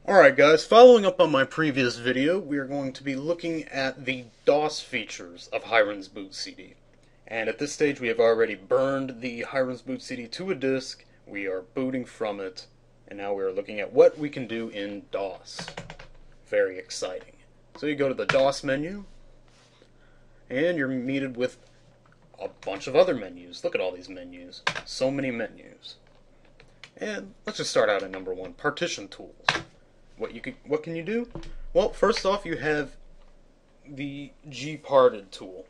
Alright guys, following up on my previous video, we are going to be looking at the DOS features of Hiren's boot CD. And at this stage we have already burned the Hiren's boot CD to a disk, we are booting from it, and now we are looking at what we can do in DOS. Very exciting. So you go to the DOS menu, and you're meted with a bunch of other menus. Look at all these menus. So many menus. And let's just start out at number one, Partition Tools. What can you do? Well, first off, you have the Gparted Tool,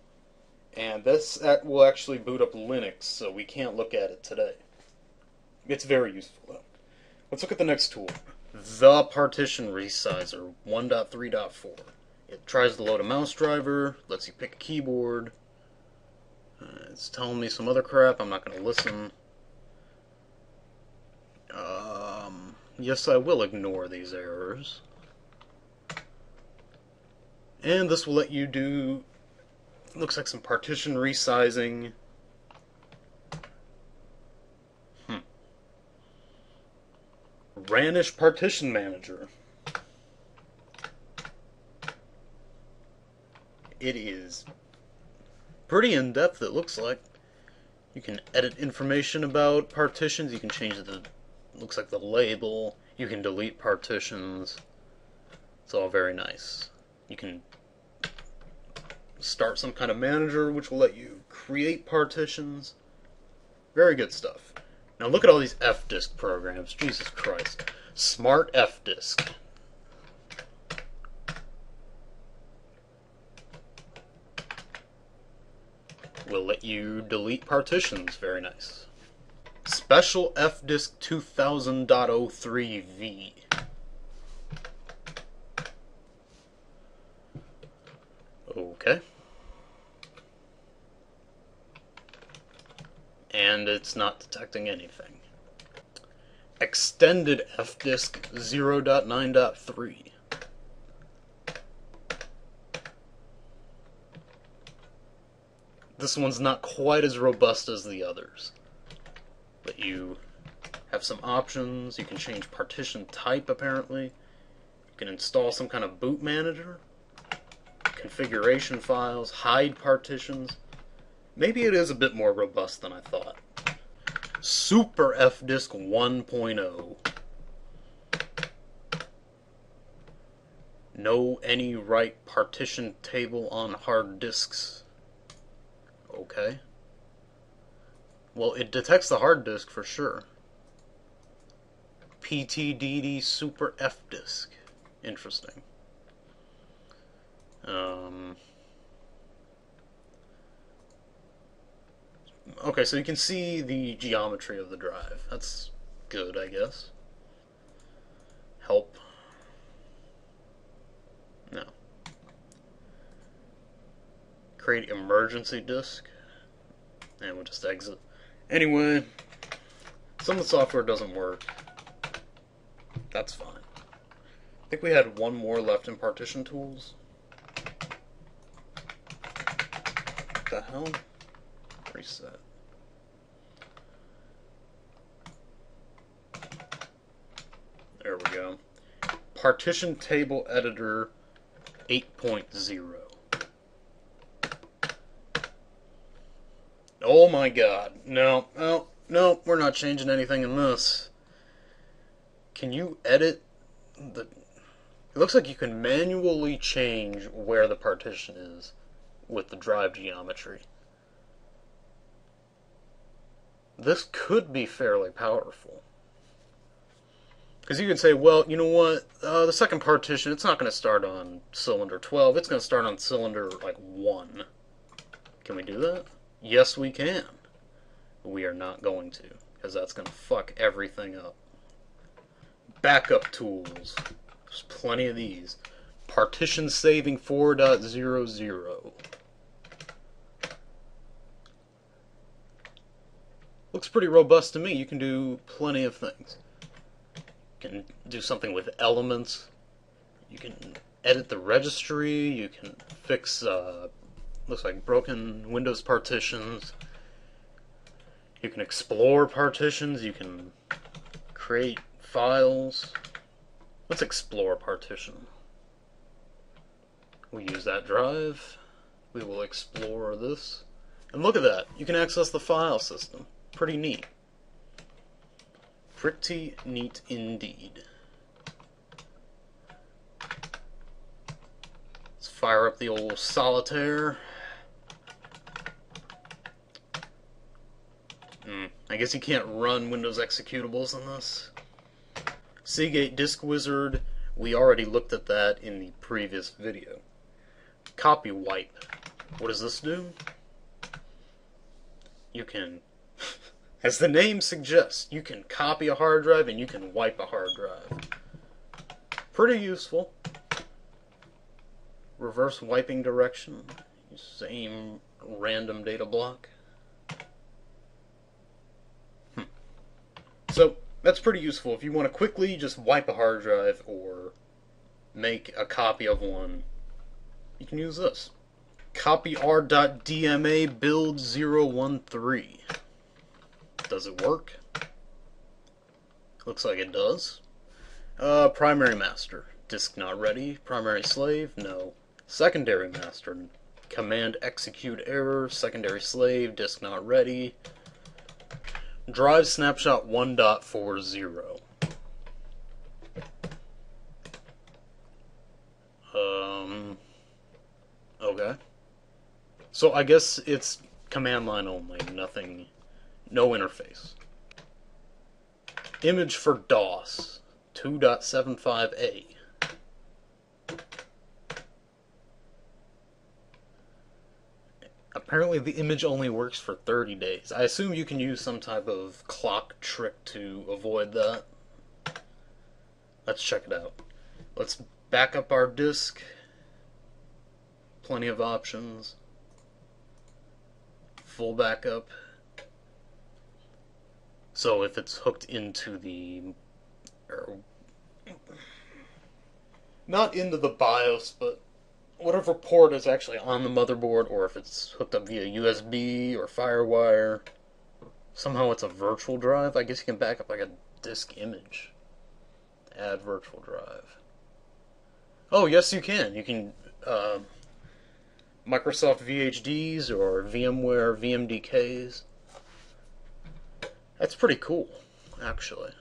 and this will actually boot up Linux, so we can't look at it today. It's very useful though. Let's look at the next tool, the Partition Resize 1.3.4. It tries to load a mouse driver, lets you pick a keyboard. It's telling me some other crap. I'm not going to listen. Yes, I will ignore these errors. And this will let you do, looks like some partition resizing. Ranish Partition Manager. It is pretty in-depth, it looks like. You can edit information about partitions, you can change the, looks like the label, you can delete partitions. It's all very nice. You can start some kind of manager which will let you create partitions. Very good stuff. Now look at all these Fdisk programs, Jesus Christ. Smart Fdisk. Will let you delete partitions, very nice. Special Fdisk 2000.03v. Okay. And it's not detecting anything. Extended Fdisk 0.9.3. This one's not quite as robust as the others. But you have some options. You can change partition type, apparently. You can install some kind of boot manager. Configuration files, hide partitions. Maybe it is a bit more robust than I thought. Super Fdisk 1.0. No any write partition table on hard disks. Okay. Well, it detects the hard disk for sure. PTDD Super Fdisk. Interesting. Okay, so you can see the geometry of the drive. That's good, I guess. Help. No. Create emergency disk. And we'll just exit. Anyway, some of the software doesn't work. That's fine. I think we had one more left in Partition Tools. What the hell? Reset. There we go. Partition Table Editor 8.0. Oh my god. No, no, we're not changing anything in this. Can you edit the... It looks like you can manually change where the partition is with the drive geometry. This could be fairly powerful. Because you can say, well, you know what, the second partition, it's not going to start on cylinder 12, it's going to start on cylinder, like, 1. Can we do that? Yes, we can. We are not going to, because that's going to fuck everything up. Backup tools. There's plenty of these. Partition saving 4.00. Looks pretty robust to me. You can do plenty of things. You can do something with elements. You can edit the registry. You can fix, looks like broken Windows partitions. You can explore partitions. You can create files. Let's explore partition. We use that drive. We will explore this. And look at that. You can access the file system. Pretty neat. Pretty neat indeed. Let's fire up the old solitaire. I guess you can't run Windows executables on this. Seagate Disk Wizard, we already looked at that in the previous video. Copy wipe. What does this do? You can, as the name suggests, you can copy a hard drive and you can wipe a hard drive. Pretty useful. Reverse wiping direction. Same random data block. So, that's pretty useful. If you want to quickly just wipe a hard drive or make a copy of one, you can use this. Copy r.dma build 013. Does it work? Looks like it does. Primary master. Disk not ready. Primary slave? No. Secondary master. Command execute error. Secondary slave. Disk not ready. Drive snapshot 1.40. Okay. So I guess it's command line only, nothing, no interface. Image for DOS, 2.75a. Apparently the image only works for 30 days. I assume you can use some type of clock trick to avoid that. Let's check it out. Let's back up our disk. Plenty of options. Full backup. So if it's hooked into the... not into the BIOS, but whatever port is actually on the motherboard, or if it's hooked up via USB or FireWire. Somehow it's a virtual drive. I guess you can back up like a disk image. Add virtual drive. Oh, yes you can. You can Microsoft VHDs or VMware VMDKs. That's pretty cool, actually.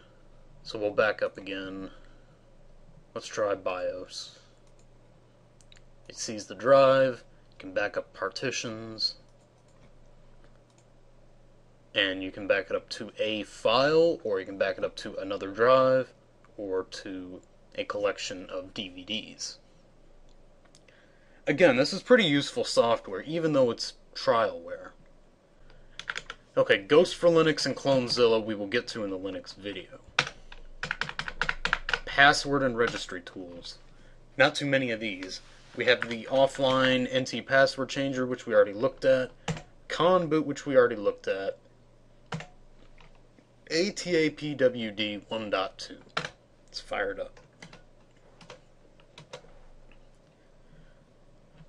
So we'll back up again. Let's try BIOS. It sees the drive, you can back up partitions, and you can back it up to a file, or you can back it up to another drive, or to a collection of DVDs. Again, this is pretty useful software, even though it's trialware. Okay, Ghost for Linux and Clonezilla we will get to in the Linux video. Password and registry tools. Not too many of these. We have the offline NT password changer, which we already looked at. Conboot, which we already looked at. ATAPWD 1.2. It's fired up.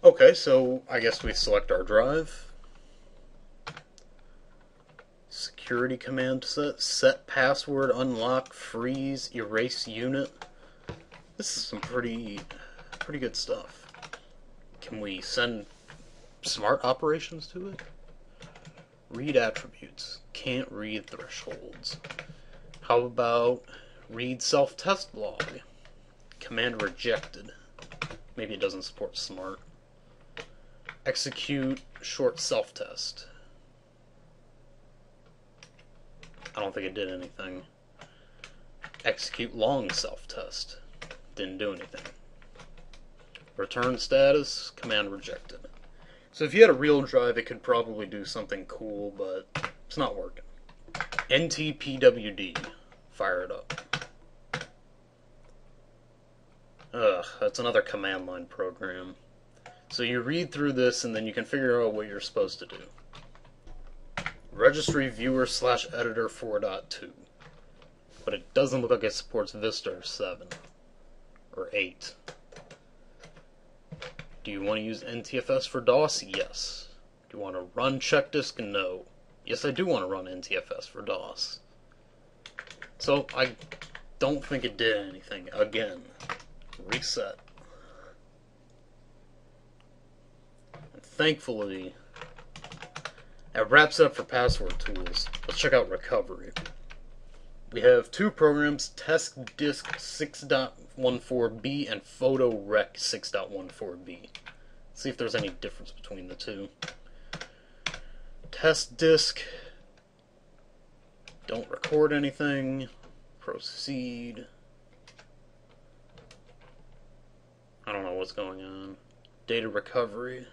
Okay, so I guess we select our drive. Security command set password, unlock, freeze, erase unit. This is some pretty good stuff. Can we send smart operations to it? Read attributes. Can't read thresholds. How about read self-test log? Command rejected. Maybe it doesn't support smart. Execute short self-test. I don't think it did anything. Execute long self-test. Didn't do anything. Return status, command rejected. So if you had a real drive, it could probably do something cool, but it's not working. NTPWD, fire it up. Ugh, that's another command line program. So you read through this and then you can figure out what you're supposed to do. Registry viewer / editor 4.2. But it doesn't look like it supports Vista or 7 or 8. Do you want to use NTFS for DOS? Yes. Do you want to run check disk? No. Yes, I do want to run NTFS for DOS. So I don't think it did anything. Again, reset. And thankfully, that wraps up for password tools. Let's check out recovery. We have two programs, Fdisk 6.14b and PhotoRec 6.14b. See if there's any difference between the two. Fdisk, don't record anything, proceed. I don't know what's going on. Data recovery.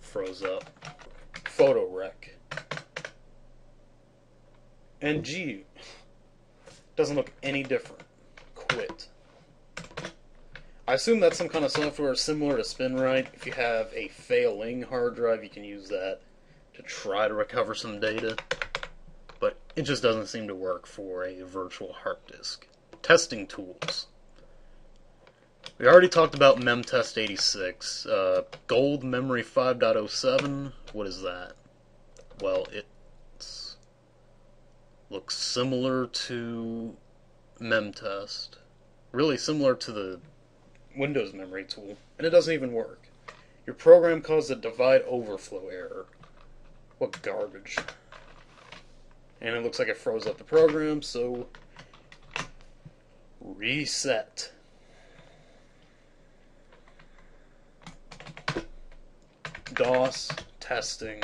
Froze up. PhotoRec. And gee, doesn't look any different. Quit. I assume that's some kind of software similar to SpinRite. If you have a failing hard drive, you can use that to try to recover some data. But it just doesn't seem to work for a virtual hard disk. Testing tools. We already talked about memtest86. Gold memory 5.07. What is that? Well, it looks similar to memtest. Really similar to the Windows memory tool. And it doesn't even work. Your program caused a divide overflow error. What garbage. And it looks like it froze up the program, so reset. DOS, testing.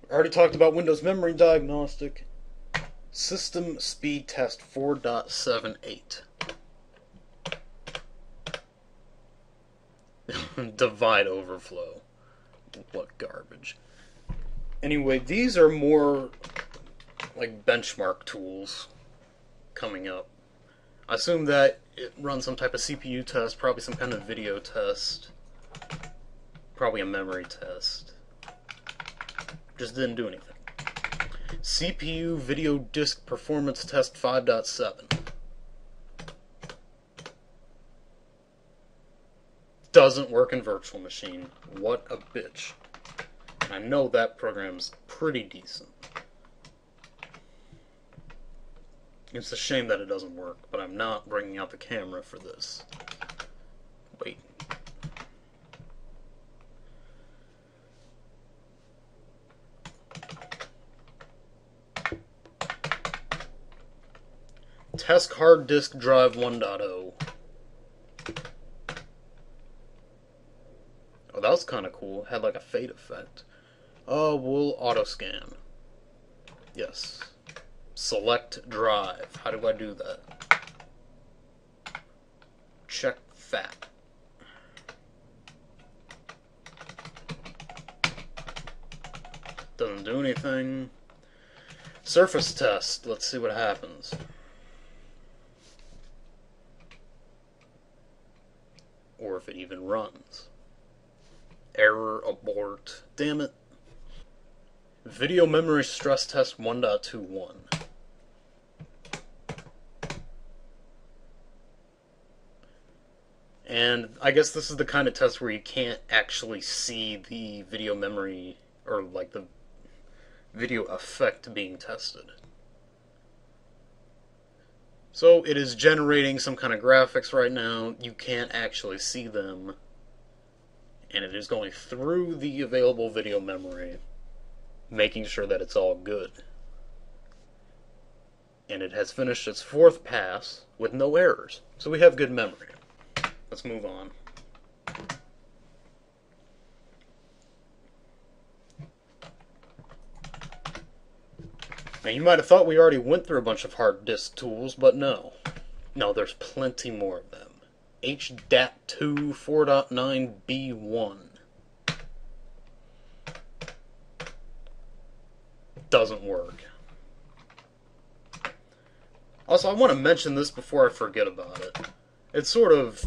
We already talked about Windows memory diagnostic. System speed test 4.78. Divide overflow. What garbage. Anyway, these are more like benchmark tools coming up. I assume that it runs some type of CPU test, probably some kind of video test, probably a memory test. Just didn't do anything. CPU video disk performance test 5.7. Doesn't work in virtual machine. What a bitch. And I know that program's pretty decent. It's a shame that it doesn't work, but I'm not bringing out the camera for this. Wait. Test hard disk drive 1.0. Oh, that was kind of cool. Had like a fade effect. Oh, we'll auto scan. Yes. Select drive. How do I do that? Check FAT. Doesn't do anything. Surface test. Let's see what happens. Or if it even runs. Error, abort. Damn it. Video memory stress test 1.21. And I guess this is the kind of test where you can't actually see the video memory, or like the video effect being tested. So it is generating some kind of graphics right now. You can't actually see them. And it is going through the available video memory, making sure that it's all good. And it has finished its fourth pass with no errors. So we have good memory. Let's move on. Now you might have thought we already went through a bunch of hard disk tools, but no. No, there's plenty more of them. HDAT2 4.9b1. Doesn't work. Also, I want to mention this before I forget about it. It's sort of,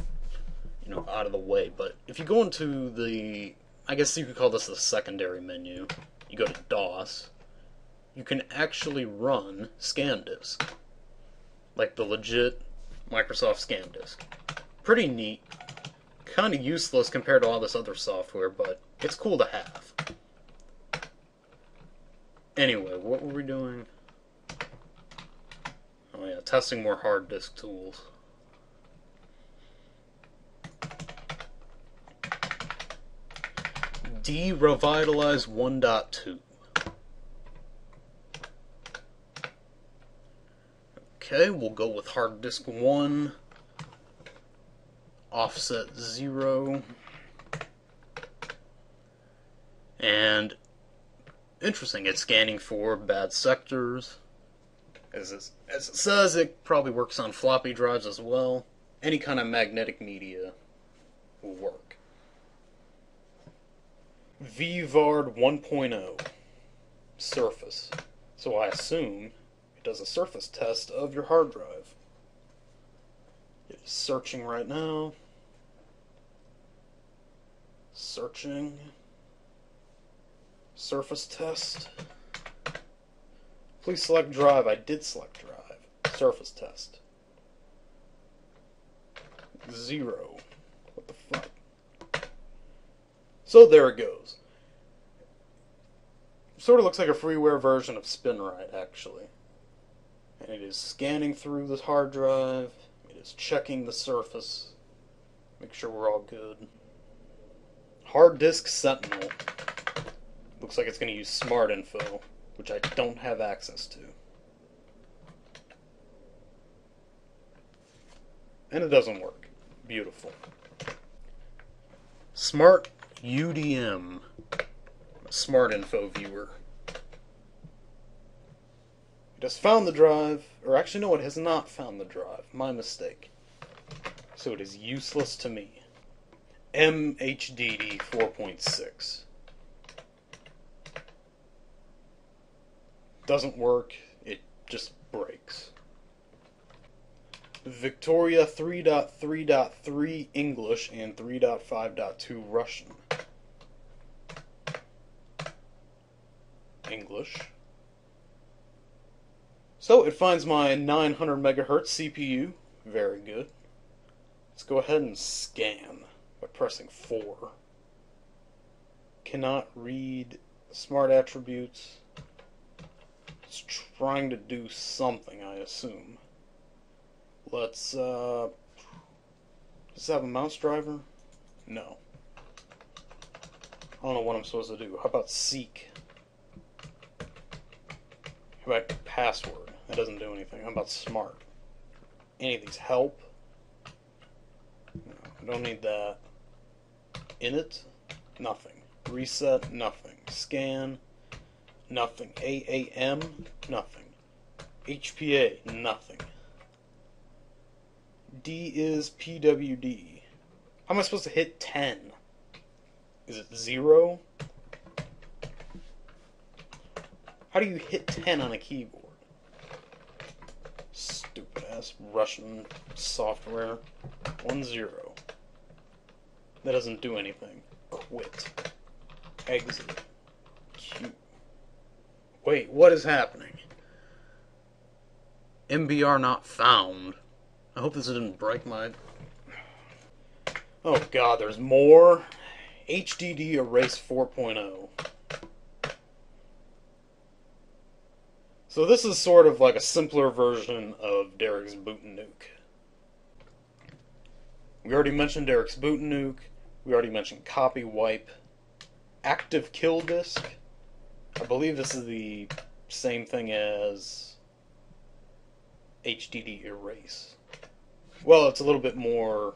out of the way, but if you go into the, I guess you could call this the secondary menu, you go to DOS, you can actually run ScanDisk. Like the legit Microsoft ScanDisk. Pretty neat. Kind of useless compared to all this other software, but it's cool to have. Anyway, what were we doing? Oh yeah, testing more hard disk tools. Revitalize 1.2. Okay, we'll go with hard disk 1, offset 0, and interesting, it's scanning for bad sectors. As it says, it probably works on floppy drives as well. Any kind of magnetic media will work. Vvard 1.0 surface. So I assume it does a surface test of your hard drive. It is searching right now. Searching. Surface test. Please select drive. I did select drive. Surface test. 0. What the fuck? So there it goes. Sort of looks like a freeware version of SpinRite, actually. And it is scanning through this hard drive. It is checking the surface. Make sure we're all good. Hard disk Sentinel. Looks like it's going to use Smart Info, which I don't have access to. And it doesn't work. Beautiful. Smart UDM. Smart Info Viewer. It has found the drive, or actually no, it has not found the drive. My mistake. So it is useless to me. MHDD 4.6. Doesn't work, it just breaks. Victoria 3.3.3 English and 3.5.2 Russian. English. So it finds my 900 megahertz CPU. Very good. Let's go ahead and scan by pressing 4. Cannot read smart attributes. It's trying to do something, I assume. Let's, does this have a mouse driver? No. I don't know what I'm supposed to do. How about seek? How about password? That doesn't do anything. How about smart? Any of these help? No, I don't need that. Init? Nothing. Reset? Nothing. Scan? Nothing. AAM? Nothing. HPA? Nothing. D is PWD. How am I supposed to hit 10? Is it 0? How do you hit 10 on a keyboard? Stupid ass Russian software. 1-0. That doesn't do anything. Quit. Exit. Q. Wait, what is happening? MBR not found. I hope this didn't break my... Oh god, there's more. HDD Erase 4.0. So this is sort of like a simpler version of Derek's Boot and Nuke. We already mentioned Derek's Boot and Nuke. We already mentioned Copy Wipe. Active Kill Disk. I believe this is the same thing as HDD Erase. Well, it's a little bit more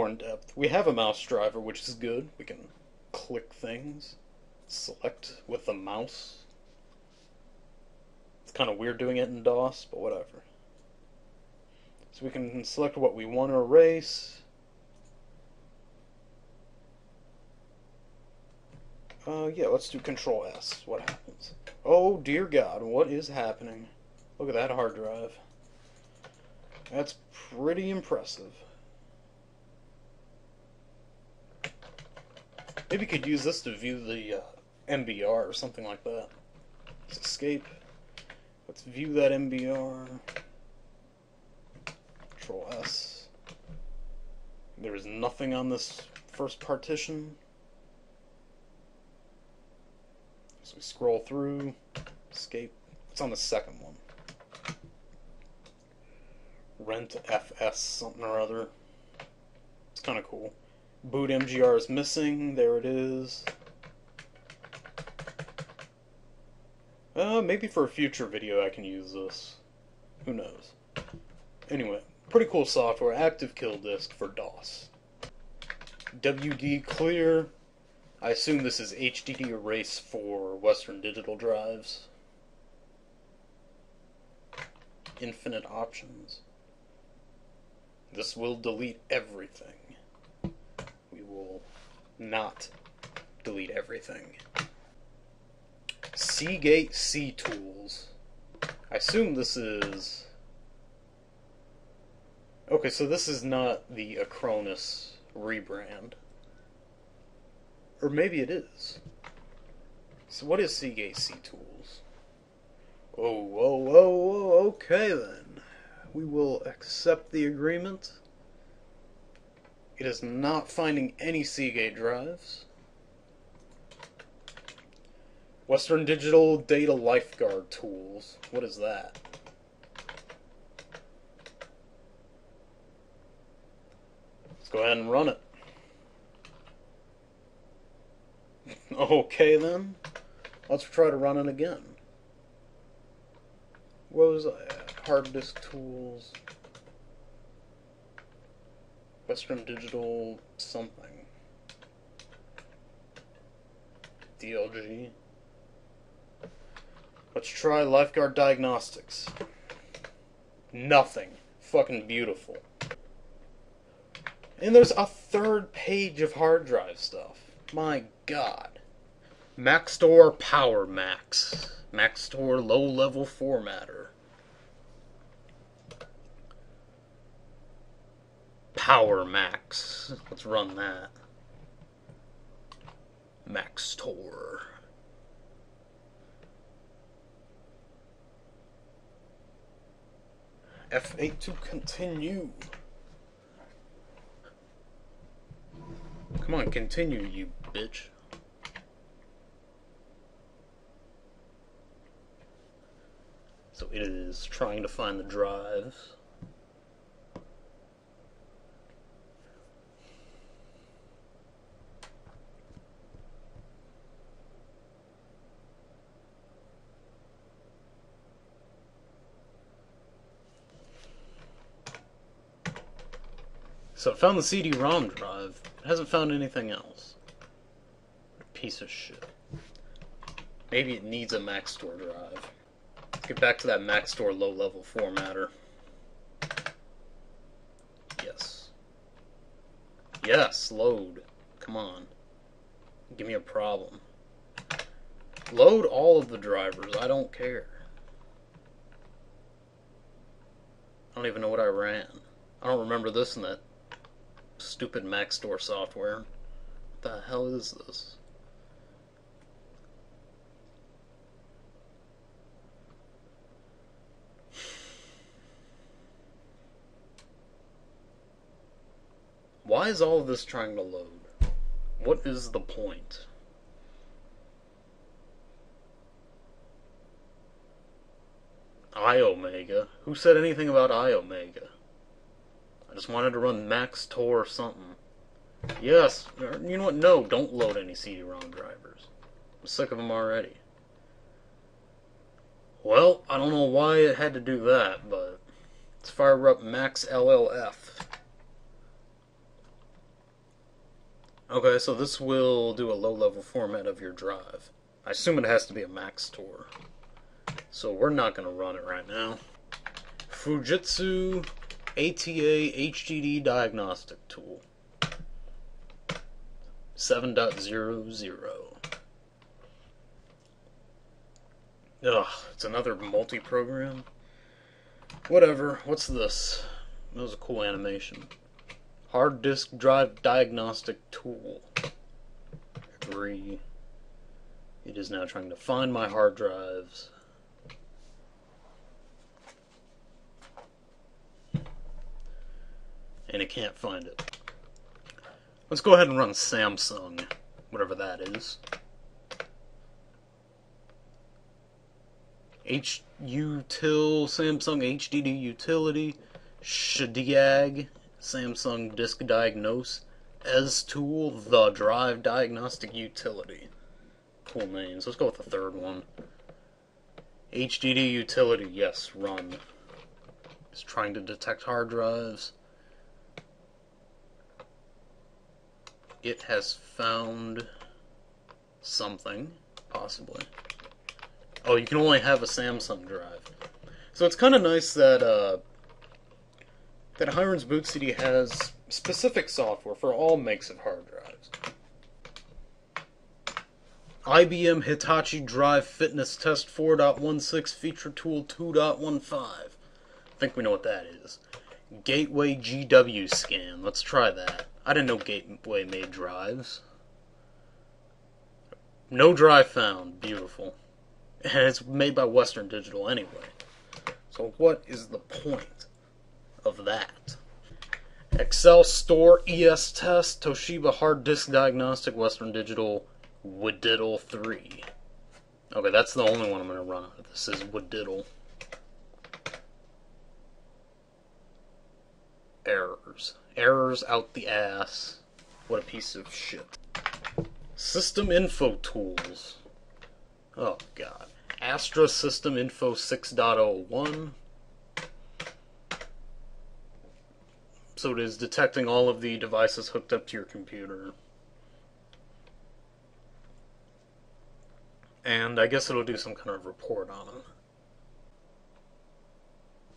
in depth. We have a mouse driver, which is good. We can click things. Select with the mouse. It's kind of weird doing it in DOS, but whatever. So we can select what we want to erase. Yeah, let's do Control S. What happens? Oh dear God, what is happening? Look at that hard drive. That's pretty impressive. Maybe you could use this to view the MBR or something like that. Let's escape. Let's view that MBR. Control S. There is nothing on this first partition. we scroll through, escape. It's on the second one. Rent FS something or other. It's kind of cool. Boot MGR is missing. There it is. Maybe for a future video I can use this. Who knows? Anyway, pretty cool software. Active kill disk for DOS. WD clear. I assume this is HDD erase for Western Digital drives. Infinite options. This will delete everything. We will not delete everything. Seagate C Tools. I assume this is... Okay, so this is not the Acronis rebrand. Or maybe it is. So what is Seagate C Tools? Oh, okay then. We will accept the agreement. It is not finding any Seagate drives. Western Digital Data Lifeguard Tools. What is that? Let's go ahead and run it. Okay then. Let's try to run it again. Where was I at? Hard disk tools. Western Digital something. DLG. Let's try Lifeguard Diagnostics. Nothing. Fucking beautiful. And there's a third page of hard drive stuff. My god. Maxtor Power Max. Maxtor Low Level Formatter. Power Max. Let's run that. Maxtor. F8 to continue. Come on, continue, you bitch. So it is trying to find the drives. So it found the CD-ROM drive. It hasn't found anything else. What a piece of shit. Maybe it needs a Maxtor drive. Let's get back to that Maxtor low-level formatter. Yes. Yes, load. Come on. Give me a problem. Load all of the drivers. I don't care. I don't even know what I ran. I don't remember this and that. Stupid Maxtor software. What the hell is this? Why is all of this trying to load? What is the point? iOmega? Who said anything about iOmega? I just wanted to run Maxtor or something. Yes. You know what? No, don't load any CD-ROM drivers. I'm sick of them already. Well, I don't know why it had to do that, but let's fire up MaxLLF. Okay, so this will do a low-level format of your drive. I assume it has to be a Maxtor. So we're not going to run it right now. Fujitsu ATA HDD Diagnostic Tool 7.00. Ugh, it's another multi-program. Whatever, what's this? That was a cool animation. Hard disk drive diagnostic tool. Agree. It is now trying to find my hard drives. And it can't find it. Let's go ahead and run Samsung, whatever that is. HUtil, Samsung HDD Utility, Shdiag, Samsung Disk Diagnose, Tool, The Drive Diagnostic Utility. Cool names. Let's go with the third one. HDD Utility, yes, run. It's trying to detect hard drives. It has found something, possibly. Oh, you can only have a Samsung drive. So it's kind of nice that that Hiren's Boot CD has specific software for all makes of hard drives. IBM Hitachi Drive Fitness Test 4.16 Feature Tool 2.15. I think we know what that is. Gateway GW Scan. Let's try that. I didn't know Gateway made drives. No drive found. Beautiful. And it's made by Western Digital anyway. So what is the point of that? Excel Store ES Test, Toshiba Hard Disk Diagnostic, Western Digital, Wdiddle 3. Okay, that's the only one I'm going to run out of. This is Wdiddle. Errors. Errors out the ass. What a piece of shit. System Info Tools. Oh, God. Astra System Info 6.01. So it is detecting all of the devices hooked up to your computer. And I guess it'll do some kind of report on them.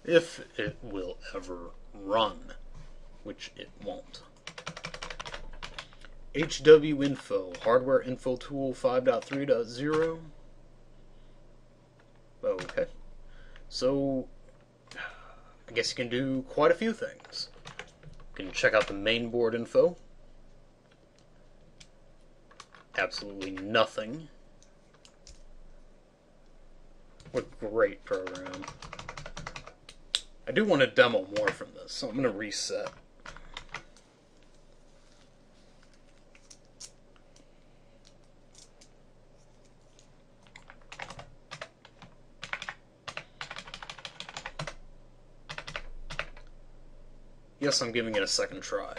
If it will ever run, which it won't. HW Info, Hardware Info Tool 5.3.0. Okay. So, I guess you can do quite a few things. You can check out the mainboard info. Absolutely nothing. What a great program. I do want to demo more from this, so I'm going to reset. Yes, I'm giving it a second try.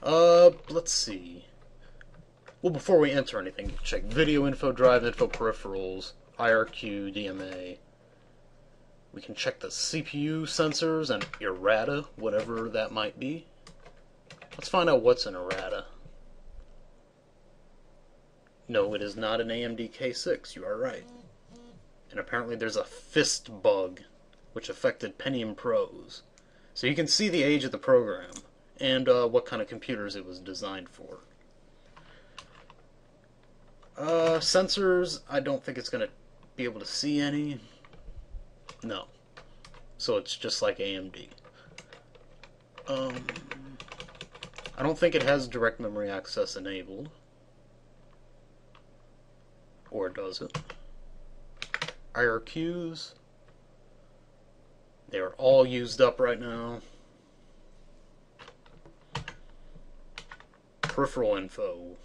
Let's see. Well, before we enter anything, you can check video info, drive info, peripherals, IRQ, DMA. We can check the CPU sensors and errata, whatever that might be. Let's find out what's an errata. No, it is not an AMD K6, you are right. And apparently there's a fist bug, which affected Pentium Pros. So you can see the age of the program, and what kind of computers it was designed for. Sensors, I don't think it's going to be able to see any. No. So it's just like AMD. I don't think it has direct memory access enabled. Or does it? IRQs. They are all used up right now. Peripheral info.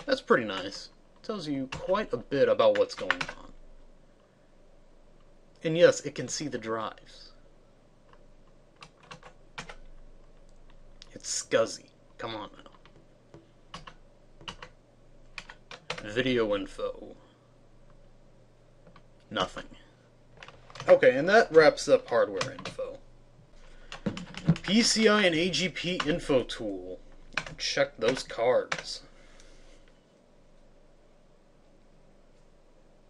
That's pretty nice. Tells you quite a bit about what's going on. And yes, it can see the drives. It's scuzzy. Come on now. Video info. Nothing. Okay, and that wraps up hardware info. PCI and AGP info tool. Check those cards.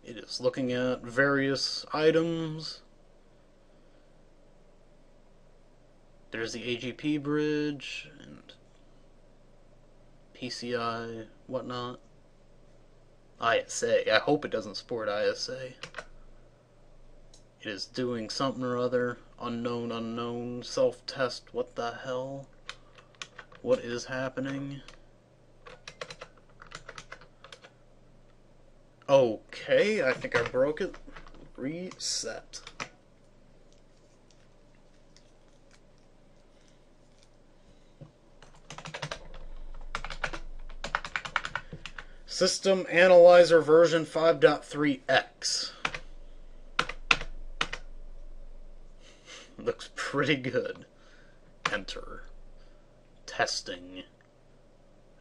It is looking at various items. There's the AGP bridge and PCI, whatnot. ISA. I hope it doesn't support ISA. It is doing something or other. Unknown, self-test, what the hell? What is happening? Okay, I think I broke it. Reset. System Analyzer version 5.3x. Looks pretty good. Enter. Testing.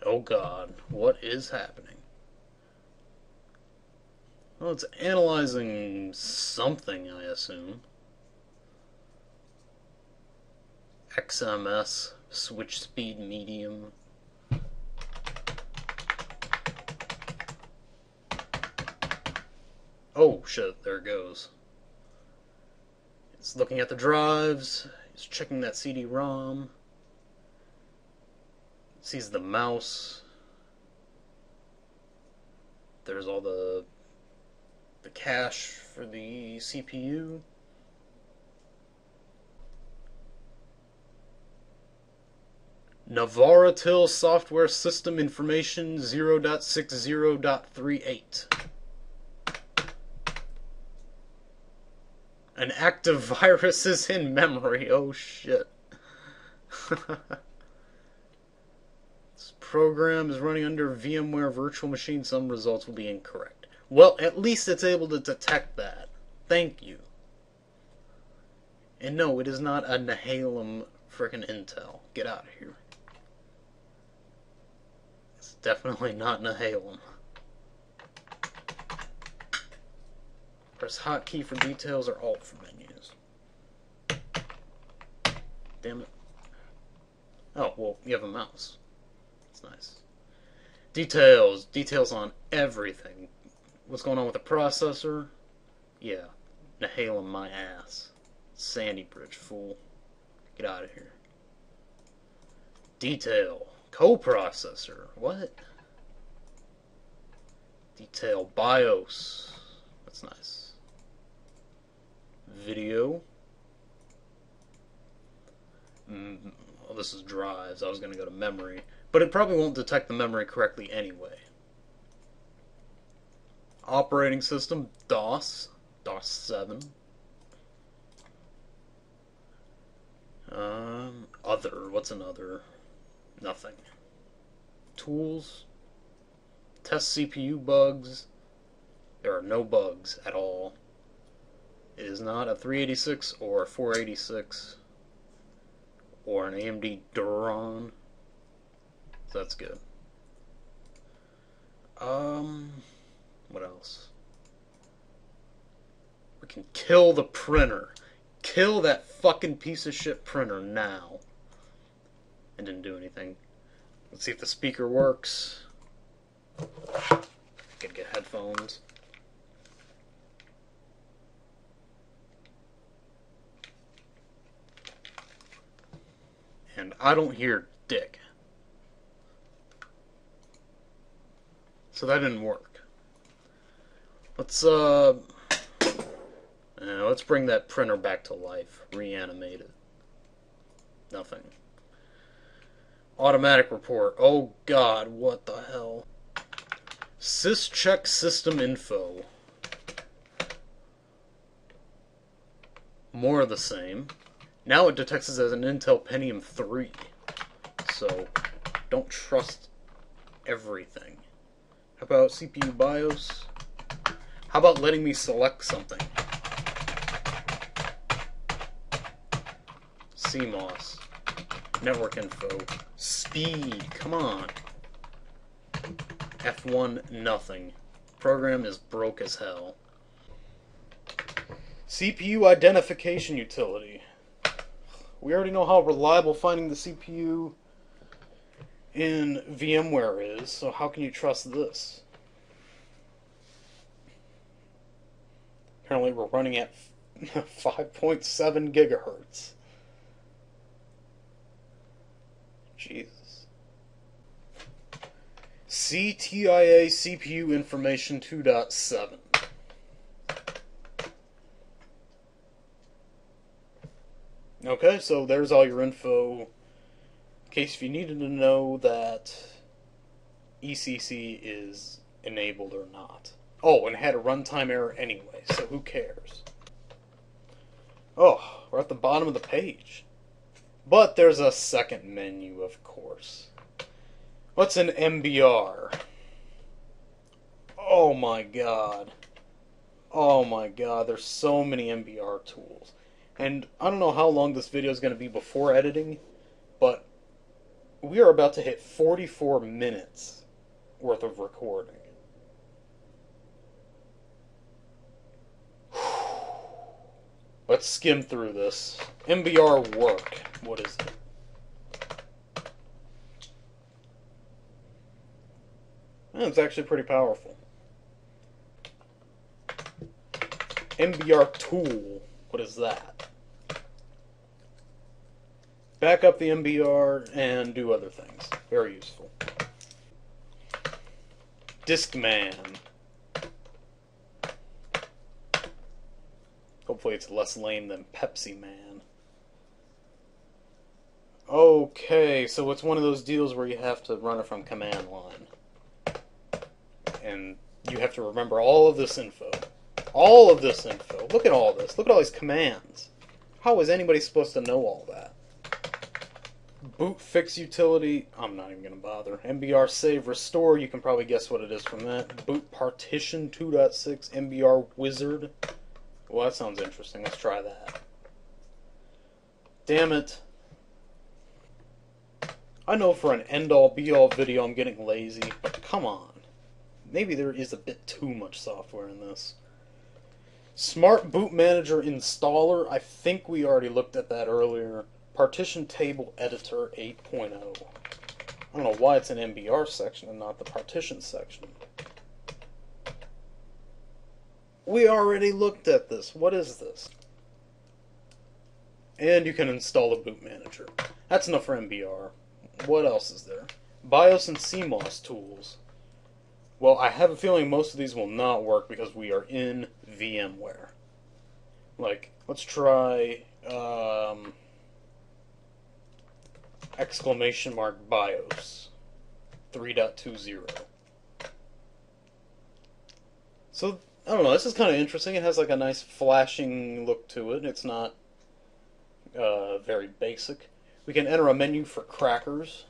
Oh god, what is happening? Well, it's analyzing something, I assume. XMS, switch speed medium. Oh shit, there it goes. It's looking at the drives, it's checking that CD-ROM, it sees the mouse, there's all the cache for the CPU. Navaratil Software System Information 0.60.38. An active virus is in memory. Oh shit. This program is running under VMware Virtual Machine. Some results will be incorrect. Well, at least it's able to detect that. Thank you. And no, it is not a Nehalem frickin' Intel. Get out of here. It's definitely not Nehalem. Press hotkey for details or Alt for menus. Damn it. Oh, well, you have a mouse. That's nice. Details. Details on everything. What's going on with the processor? Yeah. Nehalem my ass. Sandy Bridge, fool. Get out of here. Detail. Coprocessor. What? Detail. BIOS. That's nice. Video. Well, this is drives. I was going to go to memory. But it probably won't detect the memory correctly anyway. Operating system. DOS. DOS 7. Other. What's another? Nothing. Tools. Test CPU bugs. There are no bugs at all. It is not a 386 or a 486 or an AMD Duron. So that's good. What else? We can kill the printer. Kill that fucking piece of shit printer now. It didn't do anything. Let's see if the speaker works. Gotta get headphones. And I don't hear dick. So that didn't work. Let's bring that printer back to life. Reanimate it. Nothing. Automatic report. Oh god, what the hell? Syscheck system info. More of the same. Now it detects it as an Intel Pentium 3. So, don't trust everything. How about CPU BIOS? How about letting me select something? CMOS. Network info. Speed. Come on. F1, nothing. Program is broke as hell. CPU identification utility. We already know how reliable finding the CPU in VMware is, so how can you trust this? Apparently we're running at 5.7 gigahertz. Jesus. CTIA CPU information 2.7. Okay, so there's all your info. In case if you needed to know that ECC is enabled or not. Oh, and it had a runtime error anyway, so who cares? Oh, we're at the bottom of the page. But there's a second menu, of course. What's an MBR? Oh my god. Oh my god, there's so many MBR tools. And I don't know how long this video is going to be before editing, but we are about to hit 44 minutes worth of recording. Let's skim through this. MBR work. What is it? It's actually pretty powerful. MBR Tool. What is that? Back up the MBR and do other things. Very useful. Diskman. Hopefully it's less lame than Pepsi Man. Okay, so it's one of those deals where you have to run it from command line. And you have to remember all of this info. All of this info. Look at all this. Look at all these commands. How is anybody supposed to know all that? Boot fix utility. I'm not even going to bother. MBR save restore. You can probably guess what it is from that. Boot partition 2.6. MBR wizard. Well, that sounds interesting. Let's try that. Damn it. I know for an end-all be-all video I'm getting lazy, but come on. Maybe there is a bit too much software in this. Smart Boot Manager Installer. I think we already looked at that earlier. Partition Table Editor 8.0. I don't know why it's an MBR section and not the partition section. We already looked at this. What is this? And you can install a boot manager. That's enough for MBR. What else is there? BIOS and CMOS tools. Well, I have a feeling most of these will not work because we are in VMware. Like, let's try exclamation mark BIOS 3.20. So, I don't know, this is kind of interesting. It has like a nice flashing look to it. It's not very basic. We can enter a menu for crackers.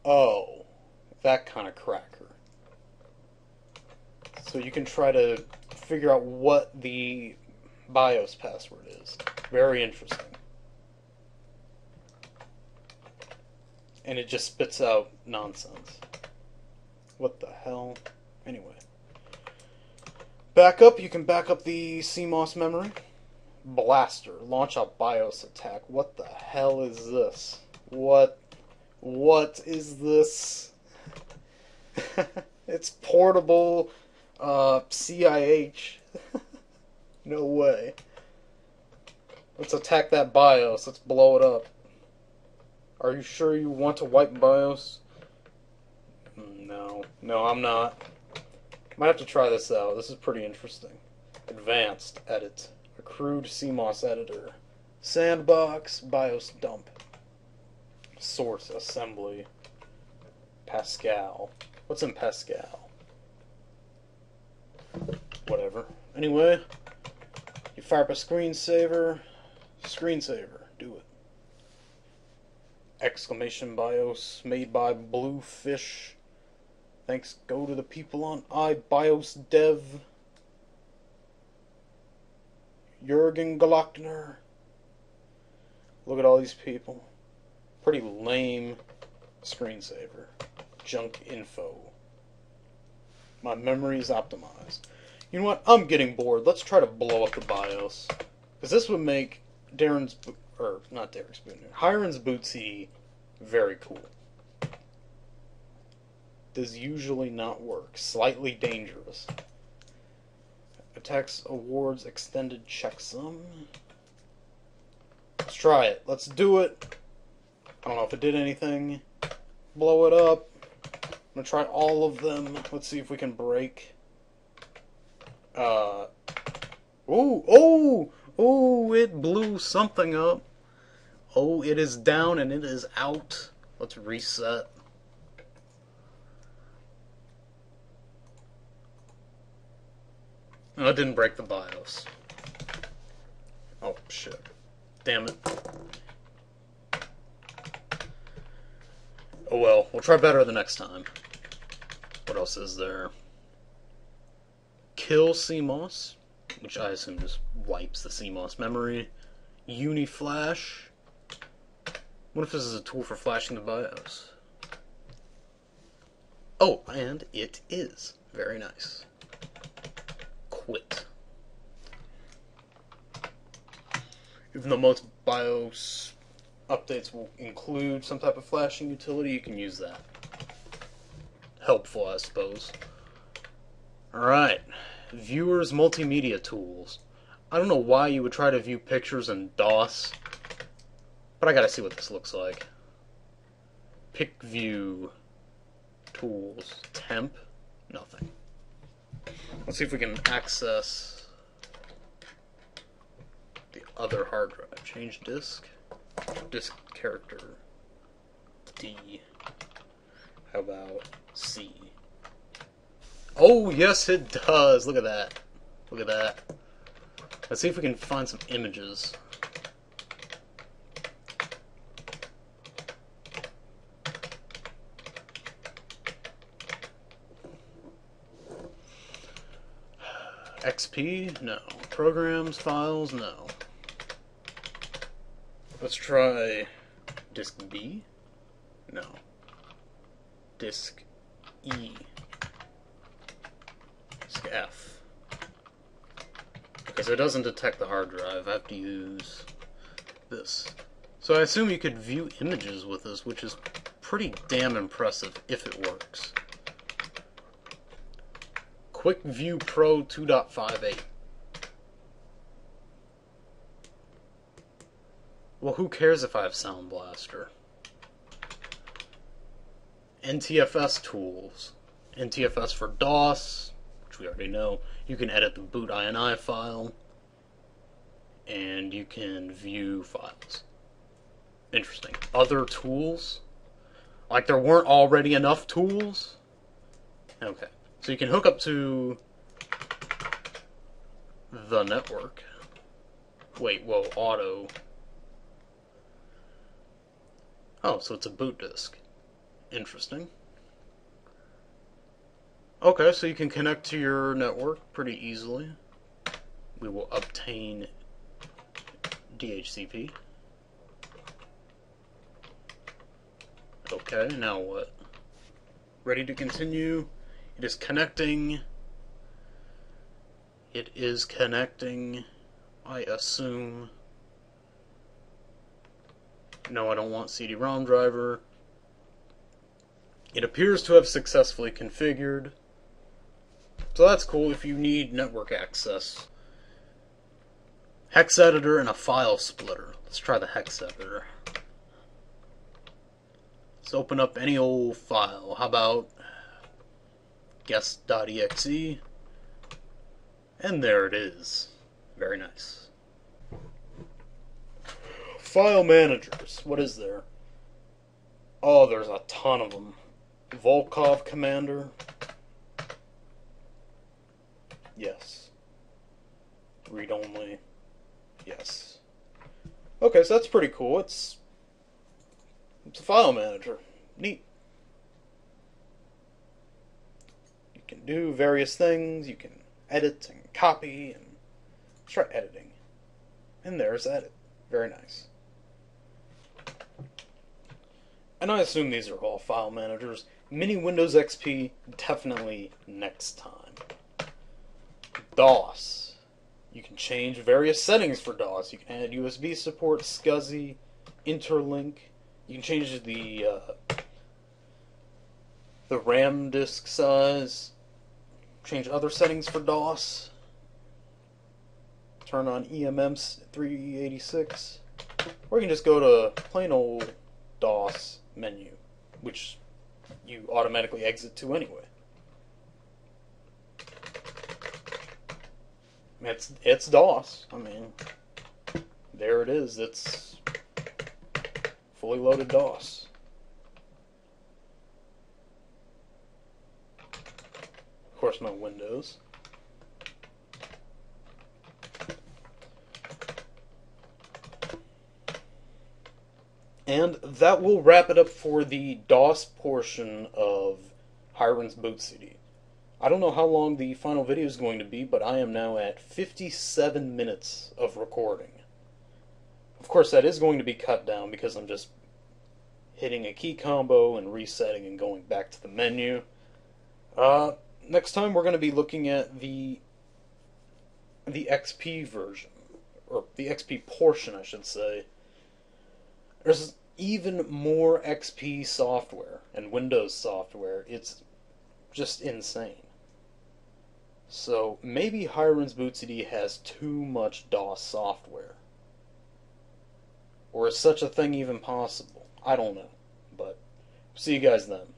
Oh, that kind of cracker. So you can try to figure out what the BIOS password is. Very interesting. And it just spits out nonsense. What the hell? Anyway. Backup, you can back up the CMOS memory. Blaster, launch a BIOS attack. What the hell is this? What is this? It's portable CIH. No way. Let's attack that BIOS. Let's blow it up. Are you sure you want to wipe BIOS? No. No, I'm not. Might have to try this out. This is pretty interesting. Advanced edit. Accrued CMOS editor. Sandbox. BIOS dump. Source assembly. Pascal. What's in Pascal? Whatever. Anyway, you fire up a screensaver. Screensaver. Do it. Exclamation BIOS made by Bluefish. Thanks go to the people on iBIOS Dev. Jürgen Glockner. Look at all these people. Pretty lame screensaver. Junk info. My memory is optimized. You know what? I'm getting bored. Let's try to blow up the BIOS. Because this would make Hiren's boot CD very cool. Does usually not work. Slightly dangerous. Attacks awards extended checksum. Let's try it. Let's do it. I don't know if it did anything. Blow it up. I'm gonna try all of them. Let's see if we can break. Oh, it blew something up. Oh, it is down and it is out. Let's reset. No, it didn't break the BIOS. Oh, shit. Damn it. Oh well, we'll try better the next time. What else is there? Kill CMOS. which I assume just wipes the CMOS memory. UniFlash. What if this is a tool for flashing the BIOS? Oh, and it is. Very nice. Quit. Even though most BIOS updates will include some type of flashing utility, you can use that. Helpful, I suppose. Alright. Viewers Multimedia Tools. I don't know why you would try to view pictures in DOS, but I gotta see what this looks like. Pick View Tools. Temp. Nothing. Let's see if we can access the other hard drive. Change disk. Disk character. D. How about C? Oh, yes it does! Look at that. Look at that. Let's see if we can find some images. XP? No. Programs, files? No. Let's try disk B? No. Disk E. Disk F. Okay, so it doesn't detect the hard drive. I have to use this. So I assume you could view images with this, which is pretty damn impressive if it works. Quick View Pro 2.58. Well, who cares if I have Sound Blaster? NTFS tools. NTFS for DOS, which we already know. You can edit the boot INI file, and you can view files. Interesting. Other tools? Like there weren't already enough tools? Okay. So you can hook up to the network. Wait, whoa, auto. Oh, so it's a boot disk. Interesting. Okay, so you can connect to your network pretty easily. We will obtain DHCP. Okay, now what? Ready to continue? It is connecting. It is connecting, I assume. No, I don't want CD-ROM driver. It appears to have successfully configured. So that's cool if you need network access. Hex Editor and a file splitter. Let's try the Hex Editor. Let's open up any old file. How about guest.exe? And there it is. Very nice. File managers. What is there? Oh, there's a ton of them. Volkov Commander. Yes. Read only. Yes. Okay, so that's pretty cool. It's a file manager. Neat. You can do various things. You can edit and copy and try editing. And there's edit. Very nice. And I assume these are all file managers. Mini Windows XP, definitely next time. DOS. You can change various settings for DOS. You can add USB support, SCSI, interlink. You can change the RAM disk size. Change other settings for DOS. Turn on EMM 386. Or you can just go to plain old DOS menu, which you automatically exit to anyway. It's DOS. I mean, there it is. It's fully loaded DOS. Of course, no Windows. And that will wrap it up for the DOS portion of Hiren's boot CD. I don't know how long the final video is going to be, but I am now at 57 minutes of recording. Of course, that is going to be cut down because I'm just hitting a key combo and resetting and going back to the menu. Next time we're going to be looking at the XP version, or the XP portion, I should say. There's even more XP software and Windows software. It's just insane. So maybe Hiren's boot CD has too much DOS software. Or is such a thing even possible? I don't know. But see you guys then.